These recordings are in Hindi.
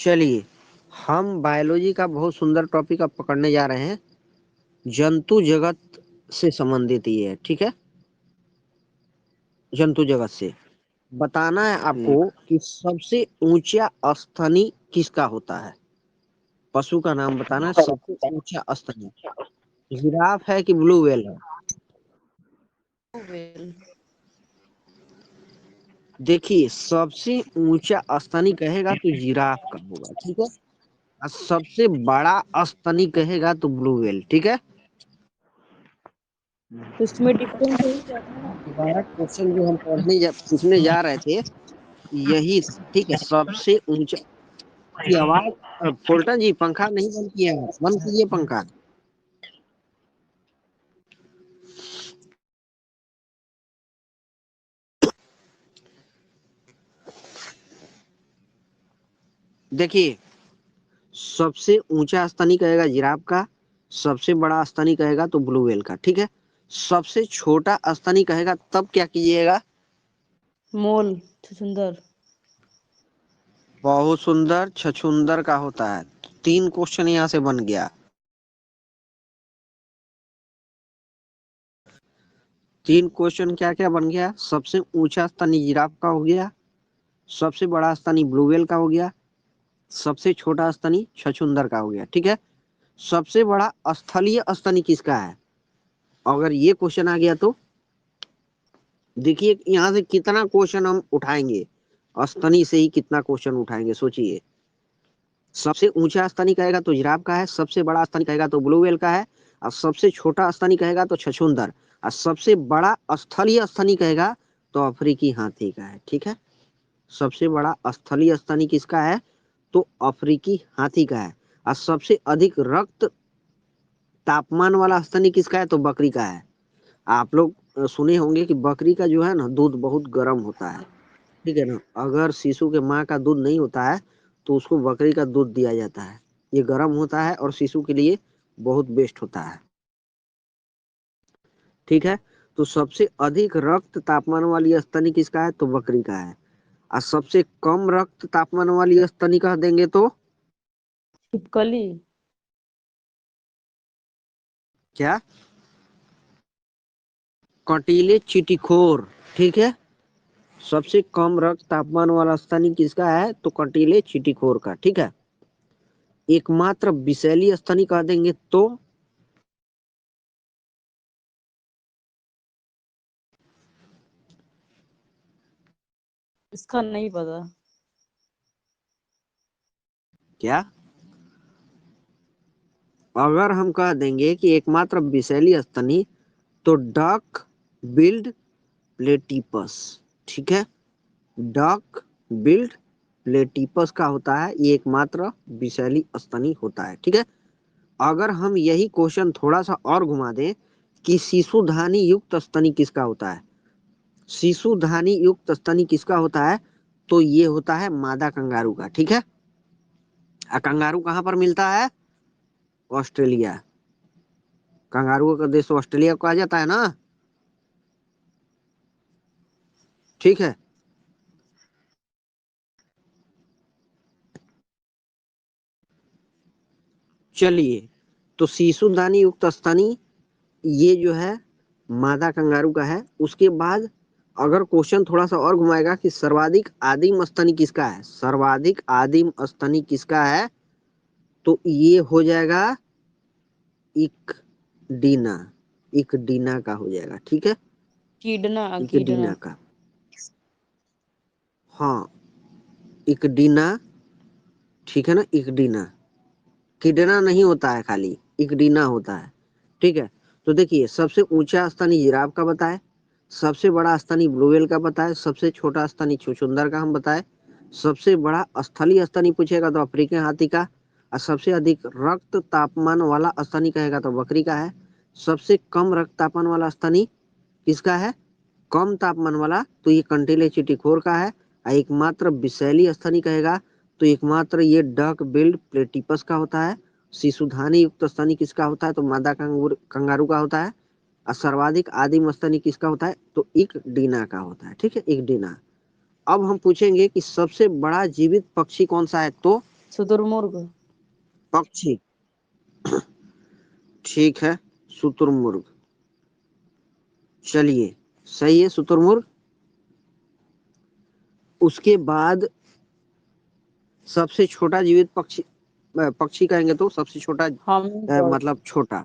चलिए, हम बायोलॉजी का बहुत सुंदर टॉपिक अब पकड़ने जा रहे हैं। जंतु जगत से संबंधित ये है, ठीक है। जंतु जगत से बताना है आपको कि सबसे ऊंचा स्तनी किसका होता है। पशु का नाम बताना है, सबसे ऊंचा स्तनी। जिराफ है कि ब्लू व्हेल है? वेल देखिए, सबसे ऊंचा स्तनी कहेगा तो जिराफ का होगा, ठीक है। और सबसे बड़ा स्तनी कहेगा तो ब्लू व्हेल, ठीक है। तो इसमें डिफरेंस यही क्या था? दोबारा क्वेश्चन जो हम पूछने जा रहे थे, यही ठीक है। सबसे ऊंचा की आवाज फुलटन जी, पंखा नहीं बंद किया है, बंद कीजिए पंखा। देखिए, सबसे ऊंचा स्तनी कहेगा जिराफ का, सबसे बड़ा स्तनी कहेगा तो ब्लू व्हेल का, ठीक है। सबसे छोटा स्तनी कहेगा तब क्या कीजिएगा? मोल सुंदर। बहुत सुंदर, छछूंदर का होता है। 3 क्वेश्चन यहाँ से बन गया। 3 क्वेश्चन क्या क्या बन गया? सबसे ऊंचा स्तनी जिराफ का हो गया, सबसे बड़ा स्तनी ब्लू व्हेल का हो गया, सबसे छोटा स्तनी छछूंदर का हो गया, ठीक है। सबसे बड़ा स्थलीय स्तनी किसका है? अगर ये क्वेश्चन आ गया तो देखिए यहाँ से कितना क्वेश्चन हम उठाएंगे। स्तनी से ही कितना क्वेश्चन उठाएंगे, सोचिए। सबसे ऊंचा स्तनी कहेगा तो जिराफ का है, सबसे बड़ा स्तनी कहेगा तो ब्लू व्हेल का है, और सबसे छोटा स्तनी कहेगा तो छछूंदर, और सबसे बड़ा स्थलीय स्तनी कहेगा तो अफ्रीकी हाथी का है, ठीक है। सबसे बड़ा स्थलीय स्तनी किसका है? तो अफ्रीकी हाथी का है। और सबसे अधिक रक्त तापमान वाला स्तनी किसका है? तो बकरी का है। आप लोग सुने होंगे कि बकरी का जो है ना दूध बहुत गर्म होता है, ठीक है ना। अगर शिशु के माँ का दूध नहीं होता है तो उसको बकरी का दूध दिया जाता है। ये गर्म होता है और शिशु के लिए बहुत बेस्ट होता है, ठीक है। तो सबसे अधिक रक्त तापमान वाली स्तनी किसका है? तो बकरी का है। और सबसे कम रक्त तापमान वाली स्तनी कह देंगे तो छिपकली। क्या? कंटीले चींटीखोर, ठीक है। सबसे कम रक्त तापमान वाला स्तनी किसका है? तो कंटीले चींटीखोर का, ठीक है। एकमात्र विषैली स्तनी कह देंगे तो इसका नहीं पता। क्या? अगर हम कह देंगे कि एकमात्र विषैली स्तनी तो डक बिल्ड प्लेटिपस, ठीक है। डक बिल्ड प्लेटिपस का होता है, ये एकमात्र विषैली स्तनी होता है, ठीक है। अगर हम यही क्वेश्चन थोड़ा सा और घुमा दें कि शिशुधानी युक्त स्तनी किसका होता है? शिशुधानी युक्त स्तनी किसका होता है? तो ये होता है मादा कंगारू का, ठीक है। कंगारू कहाँ पर मिलता है? ऑस्ट्रेलिया। कंगारुओं का देश ऑस्ट्रेलिया को आ जाता है ना, ठीक है। चलिए, तो शिशुदानी युक्त स्तनी ये जो है मादा कंगारू का है। उसके बाद अगर क्वेश्चन थोड़ा सा और घुमाएगा कि सर्वाधिक आदिम स्तनी किसका है? सर्वाधिक आदिम स्तनी किसका है? तो ये हो जाएगा इकडीना। इकडीना का हो जाएगा, ठीक है। कीडना इकडीना का, हाँ, इकडीना, ठीक है ना। इकडीना, किडना नहीं होता है, खाली इकडीना होता है, ठीक है। तो देखिए, सबसे ऊंचा स्तनी जिराफ का बताए, सबसे बड़ा स्तनी ब्लू व्हेल का बताए, सबसे छोटा स्तनी छुछुंदर का हम बताए, सबसे बड़ा स्थलीय स्तनी पूछेगा तो अफ्रीकी हाथी का, और सबसे अधिक रक्त तापमान वाला स्तनी कहेगा तो बकरी का है। सबसे कम रक्त तापमान वाला स्तनी किसका है? कम तापमान वाला तो ये कंटीले चिटिखोर का है। और एकमात्र विषैली स्तनी कहेगा तो एकमात्र ये डक बिल्ड प्लेटिपस का होता है। शिशुधानी युक्त स्तनी किसका होता है? तो मादा कंगारू का होता है। और सर्वाधिक आदिम स्तनी किसका होता है? तो इकडीना का होता है, ठीक है। इकडीना। अब हम पूछेंगे कि सबसे बड़ा जीवित पक्षी कौन सा है? तो शुतुरमुर्ग। पक्षी। ठीक है, शुतुरमुर्ग। चलिए, सही है शुतुरमुर्ग। उसके बाद सबसे छोटा जीवित पक्षी, पक्षी कहेंगे तो सबसे छोटा, हमिंग बर्ड। मतलब छोटा।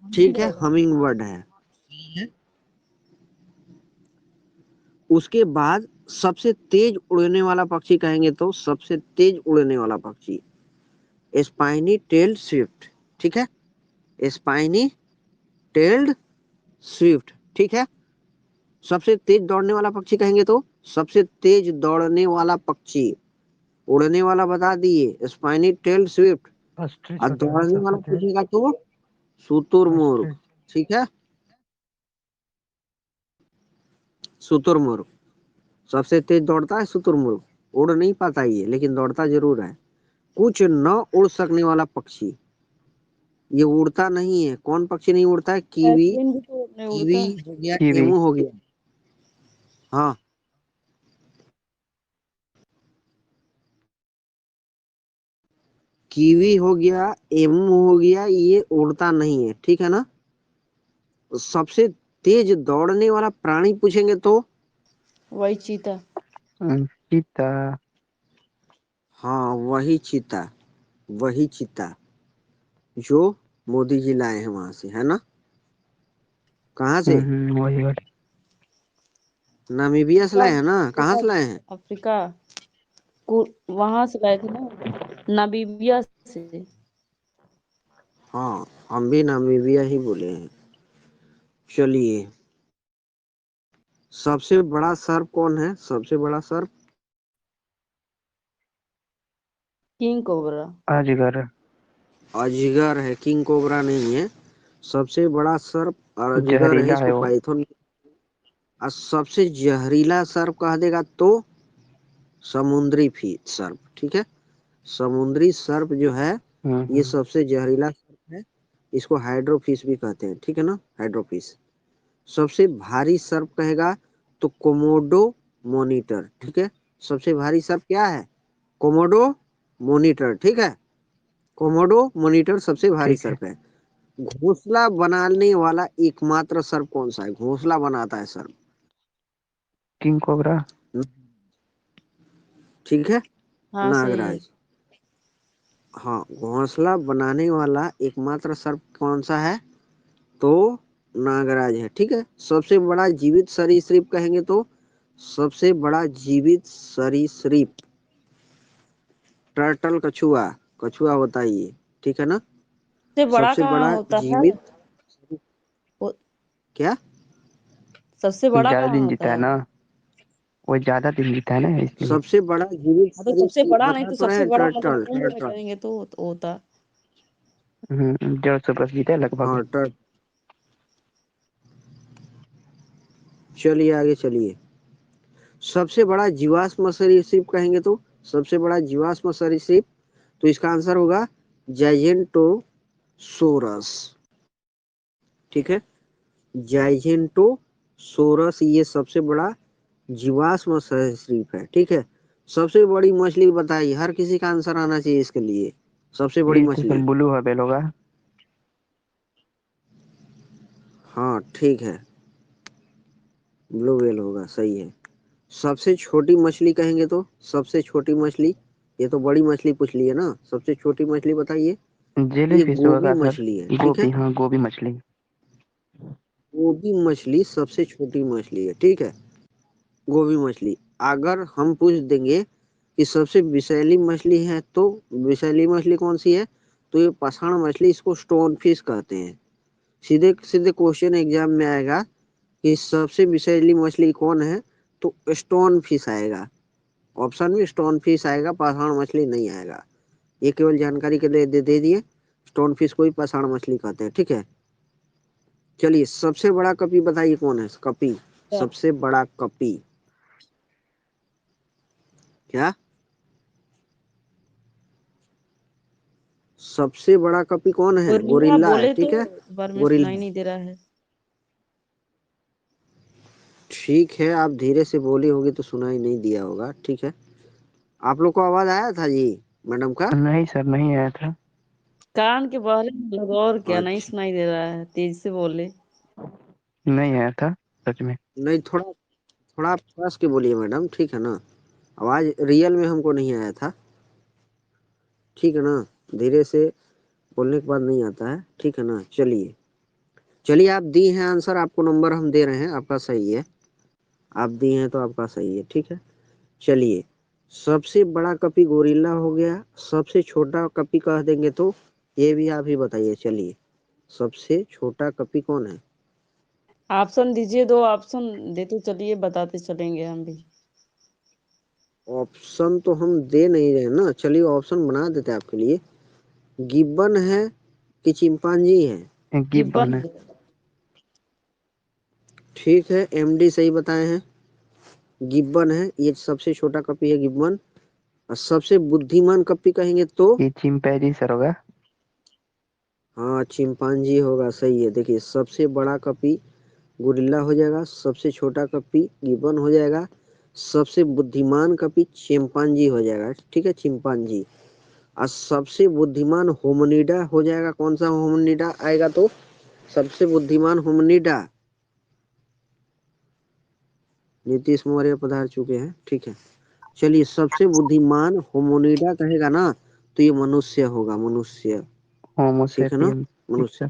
ठीक है, हमिंग बर्ड है। उसके बाद सबसे तेज उड़ने वाला पक्षी कहेंगे तो सबसे तेज उड़ने वाला पक्षी स्पाइनी टेल्ड स्विफ्ट। ठीक है, स्पाइनी टेल्ड स्विफ्ट। ठीक है, सबसे तेज दौड़ने वाला पक्षी कहेंगे तो सबसे तेज दौड़ने वाला पक्षी, उड़ने वाला बता दिए स्पाइनी टेल्ड स्विफ्ट, ऑस्ट्रिच और होता है दौड़ने वाला सबसे तेज। पूछेगा तो शुतुरमुर्ग। ऑस्ट्रिच। ठीक है, शुतुरमुर्ग सबसे तेज दौड़ता है शुतुरमुर्ग। उड़ नहीं पाता ये, लेकिन दौड़ता जरूर है। कुछ न उड़ सकने वाला पक्षी, ये उड़ता नहीं है। कौन पक्षी नहीं उड़ता है? कीवी। पेंगुइन भी तो नहीं कीवी उड़ता। हो गया, कीवी। एमू हो गया। हाँ, कीवी हो गया, एमू हो गया, ये उड़ता नहीं है। ठीक है ना। सबसे तेज दौड़ने वाला प्राणी पूछेंगे तो वही चीता। चीता। हाँ, वही चीता, वही चीता जो मोदी जी लाए हैं वहां से, है ना। कहाँ से? वही वही। नामीबिया से लाए हैं ना। कहाँ से साउथ लाए हैं? अफ्रीका वहां से लाए थे ना, नामीबिया से। हाँ, हम भी नामीबिया ही बोले हैं। चलिए, सबसे बड़ा सर्प कौन है? सबसे बड़ा सर्प किंग कोबरा। अजगर। अजगर है, किंग कोबरा नहीं है। सबसे बड़ा सर्प अजगर है, जहरीला है इसको वो। पाइथन। और सबसे जहरीला सर्प कह देगा तो समुद्री फी सर्प। ठीक है, समुद्री सर्प जो है ये हम्म। सबसे जहरीला सर्प है। इसको हाइड्रोफिश भी कहते हैं। ठीक है ना, हाइड्रोफिश। सबसे भारी सर्प कहेगा तो कोमोडो मोनिटर। ठीक है, सबसे भारी सर्प क्या है? Komodo monitor. ठीक है, कोमोडो मोनिटर सबसे भारी ठीक है। सर्प है। घोंसला बनाने वाला एकमात्र सर्प कौन सा है? घोंसला बनाता है सर्प। King cobra. ठीक है, हाँ सही है। नागराज। हाँ, घोंसला बनाने वाला एकमात्र सर्प कौन सा है? तो नागराज है। ठीक है, सबसे बड़ा जीवित सरीसृप कहेंगे तो सबसे बड़ा जीवित सरीसृप टर्टल, कछुआ। कछुआ होता है ये। ठीक है ना। सबसे बड़ा सबसे कहाँ बड़ा होता है? जीवित वो क्या? सबसे बड़ा ज्यादा कहाँ दिन होता जीता है है? ना, वो ज्यादा दिन जीता है ना इसलिए। सबसे बड़ा जीवित हाँ तो सबसे सरीसृप बड़ा नहीं बता तो तो रहे सबसे हैं, बड़ा मतलब टर्टल। उम्र में टर्टल, करेंगे तो होता। 150 प्लस जीता है हाँ, लगभग। टर्टल। चलिए आगे चलिए। सबसे बड़ा जीवाश्म सरीसृप कहेंगे तो सबसे बड़ा जीवाश्म सरीसृप, तो इसका आंसर होगा जाइजेंटोसोरस। ठीक है, जाइजेंटोसोरस ये सबसे बड़ा जीवाश्म सरीसृप है। ठीक है, सबसे बड़ी मछली बताइए, हर किसी का आंसर आना चाहिए इसके लिए। सबसे बड़ी इसके मछली। ब्लू हवेल होगा। हाँ ठीक है, ब्लू व्हेल होगा, सही है। सबसे छोटी मछली कहेंगे तो सबसे छोटी मछली, ये तो बड़ी मछली पूछ ली है ना। सबसे छोटी मछली बताइए। जेली ये फिश गोबी होगा सर। मछली है। ठीक है, गोभी, हाँ गोभी मछली। गोबी मछली सबसे छोटी मछली है। ठीक है, गोबी मछली। अगर हम पूछ देंगे कि सबसे विषैली मछली है तो विषैली मछली कौन सी है, तो ये पाषाण मछली, इसको स्टोन फिश कहते हैं। सीधे सीधे क्वेश्चन एग्जाम में आएगा कि सबसे विषैली मछली कौन है, तो स्टोन फिश आएगा। ऑप्शन में स्टोन फिश आएगा, पाषाण मछली नहीं आएगा। ये केवल जानकारी के लिए दे दिए। स्टोन फिश को ही पाषाण मछली कहते हैं। ठीक है, चलिए सबसे बड़ा कपी बताइए कौन है? कपी, सबसे बड़ा कपी क्या? सबसे बड़ा कपी कौन है? गोरिल्ला गोरिल्ला है। बोले तो ठीक है, इस बार में सुनाई गोरिल्ला। नहीं दे रहा है। ठीक ठीक है, आप धीरे से बोली होगी तो सुनाई नहीं दिया होगा। ठीक है, आप लोग को आवाज आया था जी मैडम का? नहीं सर, नहीं आया था। कान के बहरे में लगा, और क्या नहीं अच्छा, सुनाई दे रहा है, तेज से बोले। नहीं आया था सच में। नहीं, थोड़ा थोड़ा आप कस के बोलिए मैडम, ठीक है ना? आवाज रियल में हमको नहीं आया था, ठीक है ना? धीरे से बोलने के बाद नहीं आता है, ठीक है ना? चलिए चलिए, आप दी हैं आंसर, आपको नंबर हम दे रहे हैं, आपका सही है। आप दी हैं तो आपका सही है, ठीक है। चलिए, सबसे बड़ा कपी गोरिल्ला हो गया, सबसे छोटा कपी कह देंगे तो ये भी आप ही बताइए। चलिए, सबसे छोटा कपी कौन है? ऑप्शन दीजिए, 2 ऑप्शन देते चलिए, बताते चलेंगे हम भी। ऑप्शन तो हम दे नहीं रहे ना, चलिए ऑप्शन बना देते हैं आपके लिए। गिब्बन है कि चिंपांजी है? एक गिब्बन गिब्बन। है। ठीक है, एमडी सही बताए हैं, गिब्बन है, ये सबसे छोटा कपी है गिब्बन। और सबसे बुद्धिमान कपी कहेंगे तो? ये चिंपैंजी सर होगा। हाँ, चिंपांजी होगा, सही है। देखिए, सबसे बड़ा कपी गोरिल्ला हो जाएगा, सबसे छोटा कपी गिब्बन हो जाएगा, सबसे बुद्धिमान कपी चिंपांजी हो जाएगा, ठीक है, चिंपांजी। और सबसे बुद्धिमान होमनिडा हो जाएगा, कौन सा होमनिडा आएगा तो? सबसे बुद्धिमान होमनिडा नीतीश मौर्य पधार चुके हैं, ठीक है। चलिए, सबसे बुद्धिमान होमोनिडा कहेगा ना तो ये मनुष्य होगा, मनुष्य, ठीक है ना? होमोसेपियन। ठीक मनुष्य,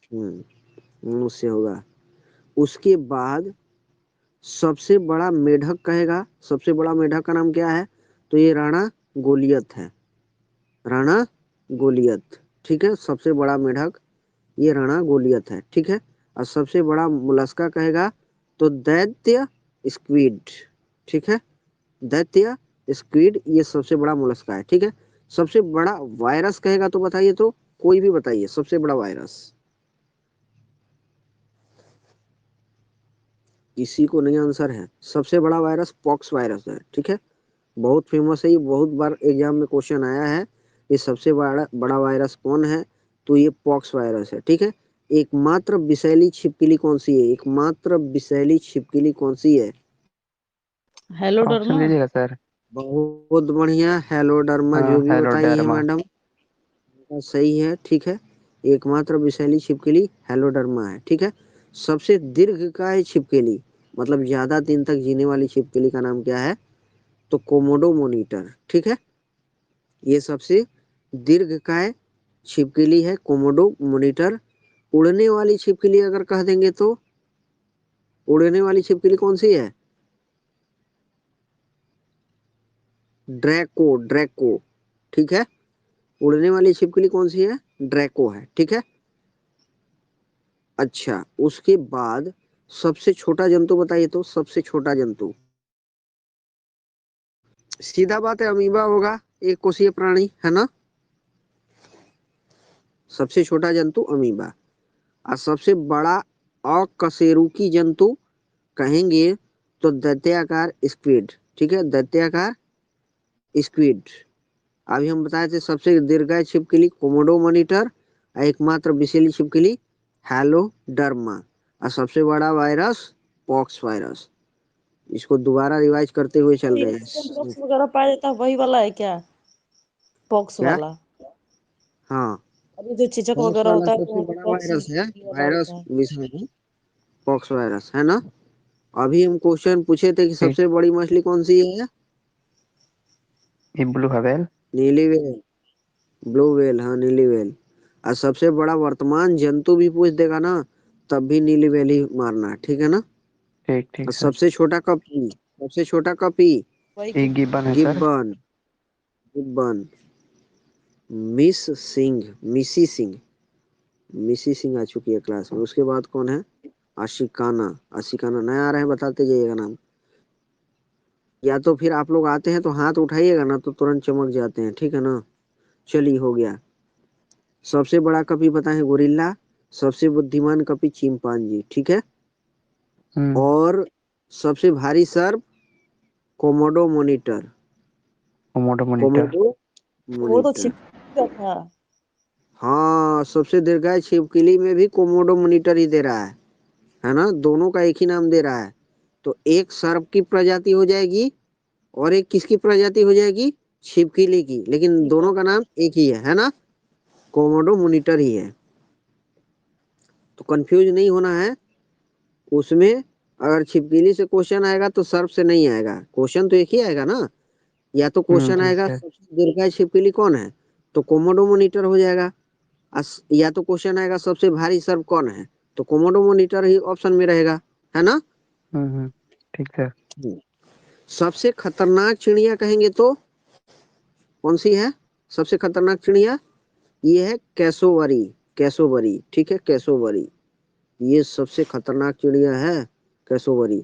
सर। मनुष्य होगा। उसके बाद सबसे बड़ा मेढक कहेगा, सबसे बड़ा मेढक का नाम क्या है? तो ये राणा गोलियत है, राणा गोलियत, ठीक है। सबसे बड़ा मेढक ये राणा गोलियत है, ठीक है। और सबसे बड़ा मुलस्का कहेगा तो दैत्य स्क्विड, ठीक है, दैत्य स्क्विड ये सबसे बड़ा मुलस्का है, ठीक है। सबसे बड़ा वायरस कहेगा तो बताइए, तो कोई भी बताइए सबसे बड़ा वायरस। किसी को नहीं आंसर है? सबसे बड़ा वायरस पॉक्स वायरस है, ठीक है, बहुत फेमस है, ये बहुत बार एग्जाम में क्वेश्चन आया है। ये सबसे बड़ा बड़ा वायरस कौन है? तो ये पॉक्स वायरस है, ठीक है। एकमात्र विषैली छिपकली कौन सी है? एकमात्र विषैली छिपकली कौन सी है? Option Heloderma. दीजिएगा सर। बहुत बढ़िया, हेलोडर्मा, हाँ, जो भी बताइए हेलोडर्मा। मैडम, सही है, ठीक है। एकमात्र विषैली छिपकली हेलोडर्मा है, ठीक है। सबसे दीर्घकाय छिपकली, मतलब ज्यादा दिन तक जीने वाली छिपकली का नाम क्या है? तो कोमोडो मोनिटर, ठीक है। ये सबसे दीर्घकाय छिपकली है, कोमोडो मोनिटर। उड़ने वाली छिपकली अगर कह देंगे तो उड़ने वाली छिपकली कौन सी है? ड्रैको, ड्रैको, ठीक है। उड़ने वाली छिपकली कौन सी है? ड्रैको है, ठीक है। अच्छा, उसके बाद सबसे छोटा जंतु बताइए, तो सबसे छोटा जंतु, सीधा बात है, अमीबा होगा, एक कोषीय प्राणी है ना। सबसे छोटा जंतु अमीबा। और सबसे बड़ा अकशेरुकी जंतु कहेंगे तो दैत्याकार स्क्विड, ठीक है, दैत्याकार स्क्विड। अभी हम बताए थे सबसे दीर्घायु छिपकली कोमोडो मॉनिटर, एकमात्र विषैली छिपकली हैलोडर्मा, और सबसे बड़ा वायरस पॉक्स वायरस। इसको दोबारा रिवाइज करते हुए चल रहे चिकन हैं। पॉक्स वगैरह पाया जाता है, वही वाला है क्या? पॉक्स क्या? वाला। हाँ, अभी जो चेचक पॉक्स वगैरह वाला होता है तो सबसे वहाँ पे बड़ा पॉक्स वायरस है, वाला वायरस होता है। विषाणु पॉक्स वायरस है ना। अभी हम क्वेश्चन पूछे थे कि ठीक। सबसे बड़ी मछली कौन सी है? ये ब्लू हवेल। नीली व्हेल, ब्लू व्हेल, हाँ नीली व्हेल। और सबसे बड़ा वर्तमान जंतु भी पूछ देगा ना तब भी नीली व्हेल ही मारना, ठीक है ना। ठीक और ठीक सर। सबसे छोटा कपी, सबसे छोटा कपी वही ये की। गिब्बन है sir. Gibbon, Gibbon, miss Singh, मिसी सिंह, मिसी सिंह आ चुकी है क्लास में। उसके बाद कौन है? आशिकाना, आशिकाना नया आ रहा है, बताते जाइएगा नाम। या तो फिर आप लोग आते हैं तो हाथ उठाइएगा ना तो तुरंत चमक जाते हैं, ठीक है ना। चलिए, हो गया। सबसे बड़ा कपी बताएं गोरिल्ला, सबसे बुद्धिमान कपी चिंपांजी, ठीक है। हम्म। और सबसे भारी सर्प Komodo monitor, Komodo monitor. Komodo वो तो मॉनिटर। छिपकली का था। हाँ, सबसे दीर्घायु छिपकली में भी कोमोडो मॉनिटर ही दे रहा है है ना, दोनों का एक ही नाम दे रहा है। तो एक सर्प की प्रजाति हो जाएगी और एक किसकी प्रजाति हो जाएगी, छिपकली की, लेकिन दोनों का नाम एक ही है ना, कोमोडो मॉनिटर ही है। तो कंफ्यूज नहीं होना है उसमें। अगर छिपकली से क्वेश्चन आएगा तो सर्प से नहीं आएगा, क्वेश्चन तो एक ही आएगा ना। या तो क्वेश्चन जी आएगा सर। सबसे दीर्घायु छिपकली कौन है, तो कोमोडो मॉनिटर हो जाएगा। या तो क्वेश्चन आएगा सबसे भारी सर्प कौन है, तो कोमोडो मॉनिटर ही ऑप्शन में रहेगा, है ना। ठीक सर। सबसे खतरनाक चिड़िया कहेंगे तो कौन सी है, सबसे खतरनाक चिड़िया ये है कैसोवरी। कैसोवरी, ठीक है, कैसोवरी ये सबसे खतरनाक चिड़िया है, कैसोवरी।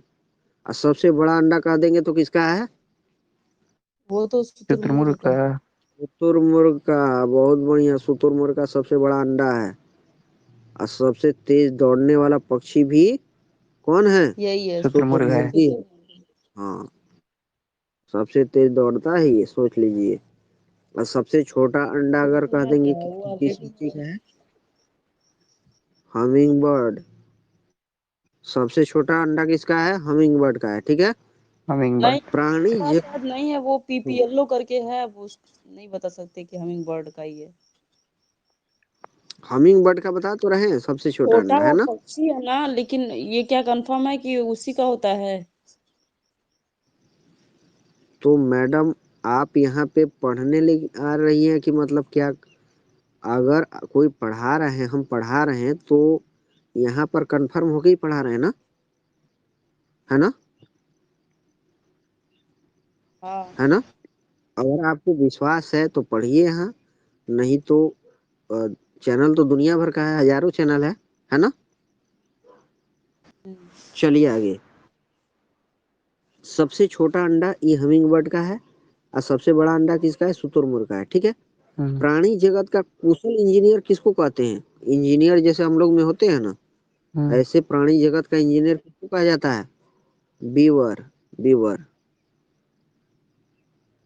और सबसे बड़ा अंडा कह देंगे तो किसका है, वो तो शुतुरमुर्ग शुतुरमुर्ग का का। है। शुतुरमुर्ग का। बहुत बढ़िया, शुतुरमुर्ग का सबसे बड़ा अंडा है। और सबसे तेज दौड़ने वाला पक्षी भी कौन है, यही है, शुतुरमुर्ग है। शुतुरमुर्ग ही है। हाँ, सबसे तेज दौड़ता है ये, सोच लीजिए। और सबसे छोटा अंडा अगर कह शुतुरमुर्ग देंगे का है, कि वो आप किस देख पक्षी लीजिए। का है, हमिंग बर्ड। सबसे छोटा अंडा किसका है, हमिंग बर्ड का है, ठीक है। हमिंग नहीं, बर्ड। प्राणी हाँ, जब शायद नहीं है, वो पीपीएलओ करके है, वो नहीं बता सकते कि हमिंग बर्ड का ही है। हमिंग बर्ड का बता तो रहे हैं, सबसे छोटा छोटा अंडा है ना। पक्षी है ना, लेकिन ये क्या कंफर्म है कि उसी का होता है। तो मैडम आप यहाँ पे पढ़ने आ रही हैं कि मतलब क्या, अगर कोई पढ़ा रहे हैं, हम पढ़ा रहे हैं तो यहाँ पर कंफर्म होके ही पढ़ा रहे हैं ना, है ना, हाँ। है ना। अगर आपको विश्वास है तो पढ़िए यहाँ, नहीं तो चैनल तो दुनिया भर का है, हजारों चैनल है ना। हम्म। चलिए आगे। सबसे छोटा अंडा ये हमिंग बर्ड का है और सबसे बड़ा अंडा किसका है, शुतुरमुर्ग का है, ठीक है। हम्म प्राणी जगत का कुशल इंजीनियर किसको कहते हैं, इंजीनियर जैसे हम लोग में होते हैं ना, हम्म ऐसे प्राणी जगत का इंजीनियर किसको कहा जाता है, बीवर। बीवर,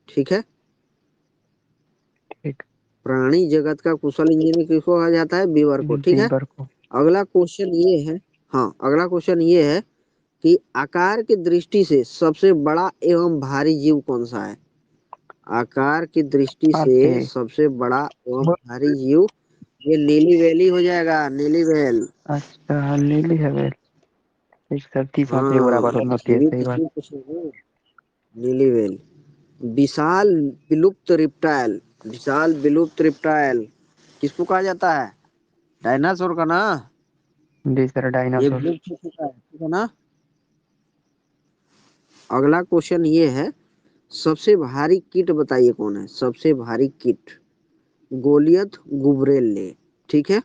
ठीक है। ठीक। प्राणी जगत का कुशल इंजीनियर किसको कहा जाता है, बीवर को, ठीक है। बीबर को। अगला क्वेश्चन ये है, हाँ अगला क्वेश्चन ये है कि आकार की दृष्टि से सबसे बड़ा एवं भारी जीव कौन सा है। आकार की दृष्टि से हाथी। सबसे बड़ा एवं भारी जीव, ये नीली वैली हो जाएगा, नीली वैल। अच्छा, लीली है वेल। एक सर 30 हाथ एक हाँ, बराबर होना चाहिए, जीव सही बात। कितनी पसंद है, नीली वैल। विशाल विलुप्त रिप्टाइल, विशाल विलुप्त रिप्टाइल किसको कहा जाता है, डायनासोर का ना, जी सर, ये डायनासोर। विलुप्त हो चुका है, ठीक है ना। अगला क्वेश्चन ये है, सबसे भारी कीट बताइए कौन है, सबसे भारी कीट, गोलियत, गुबरेले, ठीक है।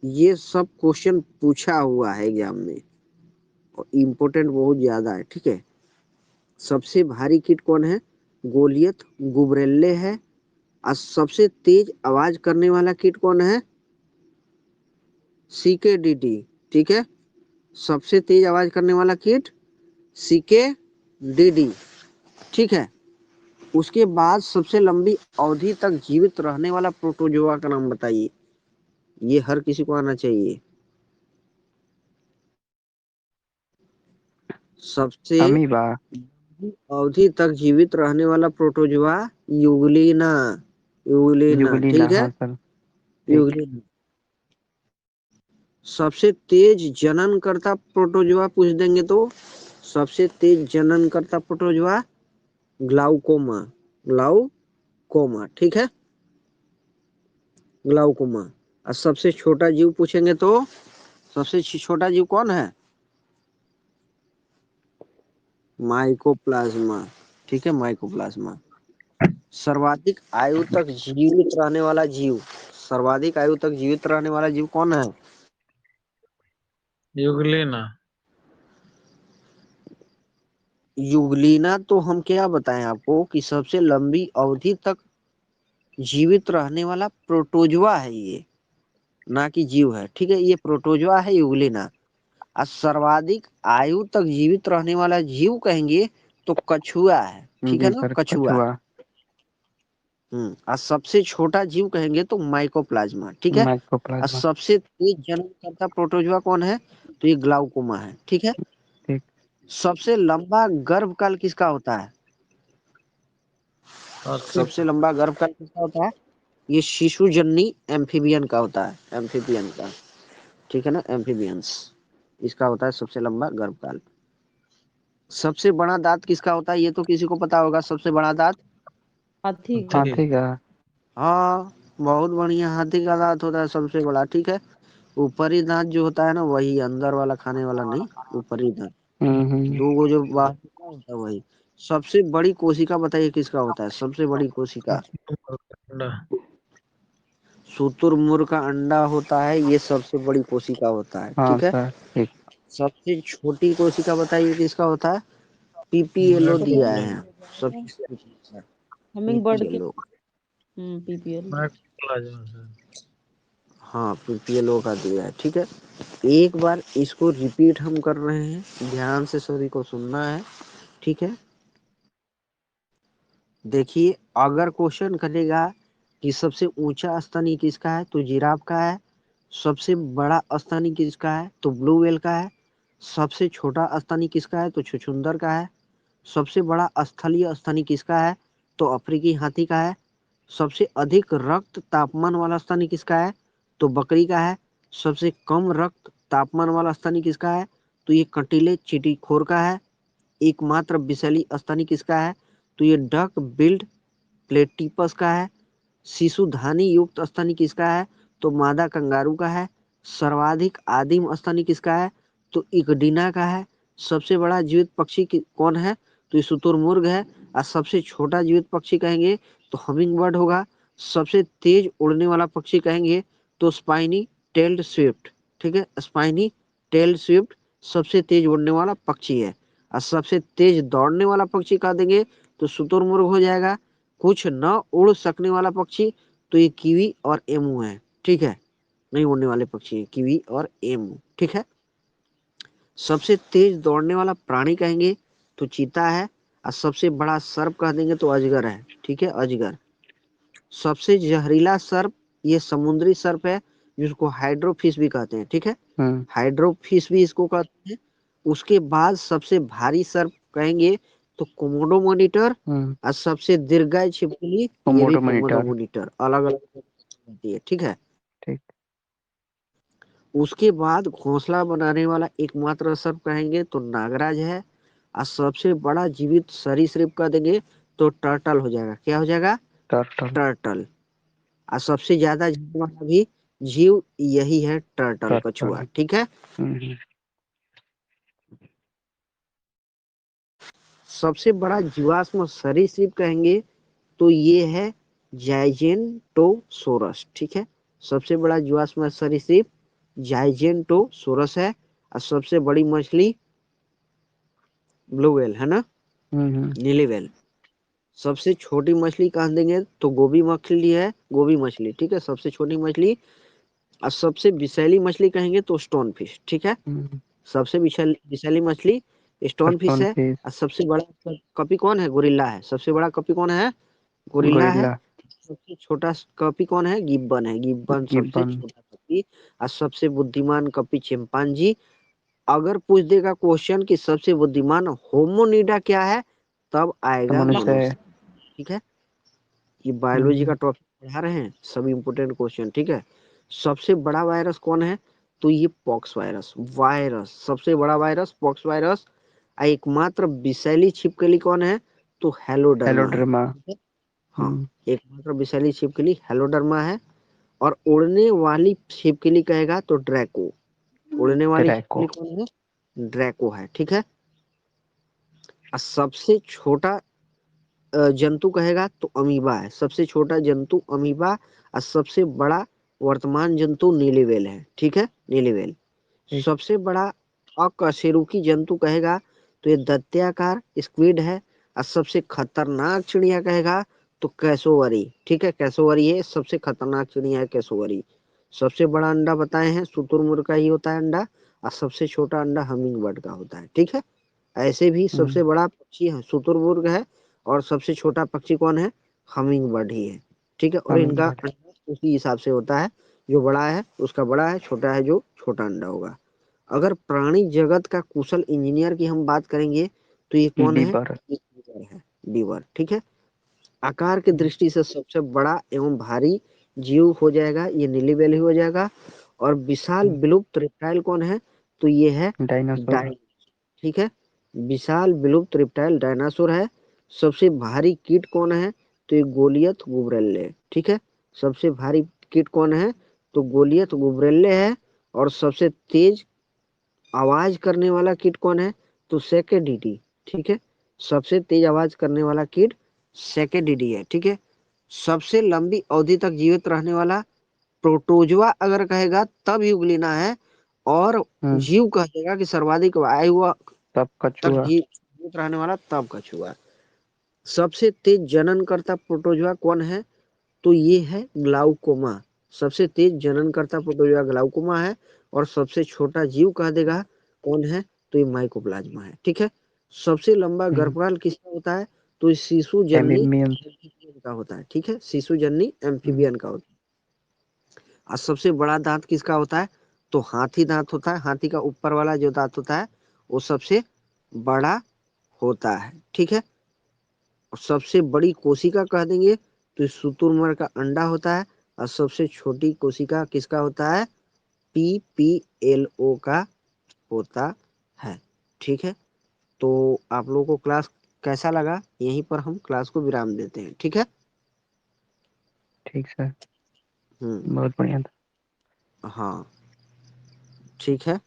ये सब क्वेश्चन पूछा हुआ है एग्जाम में और इम्पोर्टेंट बहुत ज्यादा है, ठीक है। सबसे भारी कीट कौन है, गोलियत, गुबरेले है। और सबसे तेज आवाज करने वाला कीट कौन है, सीकेडीडी, ठीक है। सबसे तेज आवाज करने वाला कीट सीकेडीडी, ठीक है। उसके बाद सबसे लंबी अवधि तक जीवित रहने वाला प्रोटोजोआ का नाम बताइए, ये हर किसी को आना चाहिए। सबसे अमीबा। अवधि तक जीवित रहने वाला प्रोटोजोआ यूग्लिना, यूग्लिना, जुगलीना, ठीक है, हाँ सर। ठीक। यूग्लिना। सबसे तेज जनन करता प्रोटोजोआ पूछ देंगे तो सबसे तेज जनन करता प्रोटोजोआ ग्लाउकोमा, ग्लाउकोमा, ठीक है, ग्लाउकोमा। और सबसे छोटा जीव पूछेंगे तो सबसे छोटा जीव कौन है, माइकोप्लाज्मा, ठीक है, माइकोप्लाज्मा। सर्वाधिक आयु तक जीवित रहने वाला जीव, सर्वाधिक आयु तक जीवित रहने वाला जीव कौन है, युगलेना। युगलीना। तो हम क्या बताएं आपको कि सबसे लंबी अवधि तक जीवित रहने वाला प्रोटोजोआ है ये, ना कि जीव है, ठीक है, ये प्रोटोजोआ है युगलीना। और सर्वाधिक आयु तक जीवित रहने वाला जीव कहेंगे तो कछुआ है, ठीक है जी ना, सर, कछुआ। कछुआ। और सबसे छोटा जीव कहेंगे तो माइकोप्लाज्मा, ठीक है। और माइकोप्लाज्मा। सबसे तेज जन्म करता प्रोटोजोआ कौन है, तो ये ग्लाउकोमा है, ठीक है। ठीक। सबसे लंबा गर्भकाल किसका होता है, सबसे लंबा गर्भकाल किसका होता है, ये शिशुजन्नी एम्फीबियन का होता है, एम्फीबियन का, ठीक है ना, एम्फीबियंस, इसका होता है सबसे लंबा गर्भकाल। सबसे बड़ा दांत किसका होता है, ये तो किसी को पता होगा, सबसे बड़ा दांत, हाथी का। हाथी का। हाँ बहुत बढ़िया, हाथी का दांत होता है सबसे बड़ा, ठीक है। ऊपरी दांत जो होता है ना, वही अंदर वाला खाने वाला नहीं, ऊपरी दांत, हम्म। दो गो जो बाहर का होता है वही। सबसे बड़ी कोशिका बताइए किसका होता है, सबसे बड़ी कोशिका, शुतुरमुर्ग का अंडा होता है, ये सबसे बड़ी कोशिका होता है, हाँ ठीक है। सर ठीक। सबसे छोटी कोशिका बताइए किसका होता है, पीपीएलओ दिया है, सबसे छोटी हमिंग बर्ड के। PPLO, PPL. हाँ पीपीएलओ का दिया है, ठीक है। एक बार इसको रिपीट हम कर रहे हैं, ध्यान से सभी को सुनना है, ठीक है। देखिए अगर क्वेश्चन करेगा कि सबसे ऊंचा स्तनी किसका है, तो जिराफ का है। सबसे बड़ा स्तनी किसका है, तो ब्लू व्हेल का है। सबसे छोटा स्तनी किसका है, तो छुछुंदर का है। सबसे बड़ा स्थलीय स्तनी किसका है, तो अफ्रीकी हाथी का है। सबसे अधिक रक्त तापमान वाला स्तनी किसका है, तो बकरी का है। सबसे कम रक्त तापमान वाला स्तनी किसका है, तो ये कंटीले चींटीखोर का है। एकमात्र विषैली स्तनी किसका है, तो ये डक बिल्ड प्लेटिपस का है। शिशुधानी युक्त स्तनी किसका है, तो मादा कंगारू का है। सर्वाधिक आदिम स्तनी किसका है, तो इकडीना का है। सबसे बड़ा जीवित पक्षी कौन है, तो ये शुतुरमुर्ग है। और सबसे छोटा जीवित पक्षी कहेंगे तो हमिंग बर्ड होगा। सबसे तेज उड़ने वाला पक्षी कहेंगे तो स्पाइनी टेल्ड स्विफ्ट, ठीक है, स्पाइनी टेल्ड स्विफ्ट सबसे तेज उड़ने वाला पक्षी है। और सबसे तेज दौड़ने वाला पक्षी कह देंगे तो शुतुरमुर्ग हो जाएगा। कुछ न उड़ सकने वाला पक्षी तो ये कीवी और एमू है, ठीक है, नहीं उड़ने वाले पक्षी कीवी और एमू, ठीक है। सबसे तेज दौड़ने वाला प्राणी कहेंगे तो चीता है। और सबसे बड़ा सर्प कह देंगे तो अजगर है, ठीक है, अजगर। सबसे जहरीला सर्प ये समुद्री सर्प है, जिसको हाइड्रोफिश भी कहते हैं, ठीक है, हाइड्रोफिश भी इसको कहते हैं। उसके बाद सबसे भारी सर्प कहेंगे तो कोमोडो मॉनिटर। और सबसे दीर्घायु छिपकली ये भी कोमोडो कोमोडो मॉनिटर। मॉनिटर, अलग अलग होती है, ठीक है। ठीक। उसके बाद घोंसला बनाने वाला एकमात्र सर्प कहेंगे तो नागराज है। और सबसे बड़ा जीवित सरीसृप कह देंगे तो टर्टल हो जाएगा, क्या हो जाएगा, टर्टल। टर्टल। और सबसे ज्यादा जीवन वाला भी जीव यही है, टर्टल, कछुआ, टर्टल। ठीक है। सबसे बड़ा जीवाश्म सरीसृप कहेंगे तो ये है जाइजेंटोसोरस, ठीक है। सबसे बड़ा जीवाश्म सरीसृप जाइजेंटोसोरस है। और सबसे बड़ी मछली ब्लू व्हेल है ना, नीली व्हेल। सबसे छोटी मछली कह देंगे तो गोभी मछली है, गोभी मछली, ठीक है, सबसे छोटी मछली। और सबसे विषैली मछली कहेंगे तो स्टोन फिश, ठीक है। सबसे विषैली मछली स्टोन फिश स्टोन है। फिश। और सबसे बड़ा कपी कौन है, गोरिल्ला है, सबसे बड़ा कपी कौन है, गोरिल्ला है। गोरिल्ला। सबसे छोटा कपी कौन है, गिब्बन है, गिब्बन सबसे गिब्बन। छोटा कपी। और सबसे बुद्धिमान कपी चिंपांजी। अगर पूछ देगा क्वेश्चन कि सबसे बुद्धिमान होमोनिडा क्या है, तब आएगा मनुष्य है। मनुष्य, ठीक है। ये बायोलॉजी का टॉपिक पढ़ा रहे हैं, सब इंपोर्टेंट क्वेश्चन, ठीक है। सबसे बड़ा वायरस कौन है, तो ये पॉक्स वायरस, वायरस सबसे बड़ा वायरस पॉक्स वायरस। एकमात्र विषैली छिपकली कौन है, तो हेलोडर्मा है, हेलोड्रामा। ठीक है? हाँ एकमात्र विषैली छिपकली हेलोडर्मा है। और उड़ने वाली छिपकली कहेगा तो ड्रैको, उड़ने वाली ड्रैको। छिपकली कौन है, ड्रैको है, ठीक है। और सबसे छोटा जंतु कहेगा तो अमीबा है, सबसे छोटा जंतु अमीबा। और सबसे बड़ा वर्तमान जंतु नीली व्हेल है, ठीक है, नीली व्हेल। ठीक। सबसे बड़ा अकशेरुकी जंतु कहेगा तो ये दंत्याकार स्क्विड है। और सबसे खतरनाक चिड़िया कहेगा तो कैसोवरी, ठीक है, कैसोवरी है, सबसे खतरनाक चिड़िया है कैसोवरी। सबसे बड़ा अंडा बताए हैं शुतुरमुर्ग का ही होता है अंडा। और सबसे छोटा अंडा हमिंग बर्ड का होता है, ठीक है। ऐसे भी सबसे बड़ा पक्षी शुतुरमुर्ग है। और सबसे छोटा पक्षी कौन है, हमिंग बर्ड ही है, ठीक है। और हमिंग इनका बर्ड। अंडा उसी हिसाब से होता है, जो बड़ा है उसका बड़ा है, छोटा है जो छोटा अंडा होगा। अगर प्राणी जगत का कुशल इंजीनियर की हम बात करेंगे तो ये कौन है? बीबर। ये बीवर है, बीवर, ठीक है। आकार की दृष्टि से सबसे बड़ा एवं भारी जीव हो जाएगा ये नीली बेली हो जाएगा। और विशाल विलुप्त रेप्टाइल कौन है? तो ये है डायनासोर। डायनासोर, ठीक है। विशाल विलुप्त रेप्टाइल डायनासोर है। सबसे भारी कीट कौन है? तो ये गोलियत गुबरैल्ले, ठीक है। सबसे भारी कीट कौन है? तो गोलियत गुबरैल्ले है। और सबसे तेज आवाज करने वाला कीट कौन है? तो सेकेडिडी, ठीक है। सबसे तेज आवाज करने वाला कीट सेकेडिडी है, ठीक है। सबसे लंबी अवधि तक जीवित रहने वाला प्रोटोजवा अगर कहेगा तब यूग्लिना है। और जीव कहेगा कि सर्वाधिक आयु तब तक कछुआ। जीवित रहने वाला तब कछुआ। सबसे तेज जननकर्ता प्रोटोजोआ कौन है? तो ये है ग्लाउकोमा। सबसे तेज जननकर्ता प्रोटोजोआ ग्लाउकोमा है। और सबसे छोटा जीव कह देगा कौन है? तो ये माइकोप्लाज्मा है, ठीक है। सबसे लंबा गर्भकाल किसका होता है? तो ये शिशु जन्नी एमिबियंस। एम्फीबियन का होता है, ठीक है। शिशु जन्नी एम्फीबियन का होता है। और सबसे बड़ा दांत किसका होता है? तो हाथी दांत होता है। हाथी का ऊपर वाला जो दांत होता है वो सबसे बड़ा होता है, ठीक है। और सबसे बड़ी कोशिका कह देंगे तो शुतुरमुर्ग का अंडा होता है। और सबसे छोटी कोशिका किसका होता है? पीपीएलओ का होता है, ठीक है। तो आप लोगों को क्लास कैसा लगा? यहीं पर हम क्लास को विराम देते हैं, ठीक है। ठीक सर, हम्म। बहुत बढ़िया था। हाँ, ठीक है।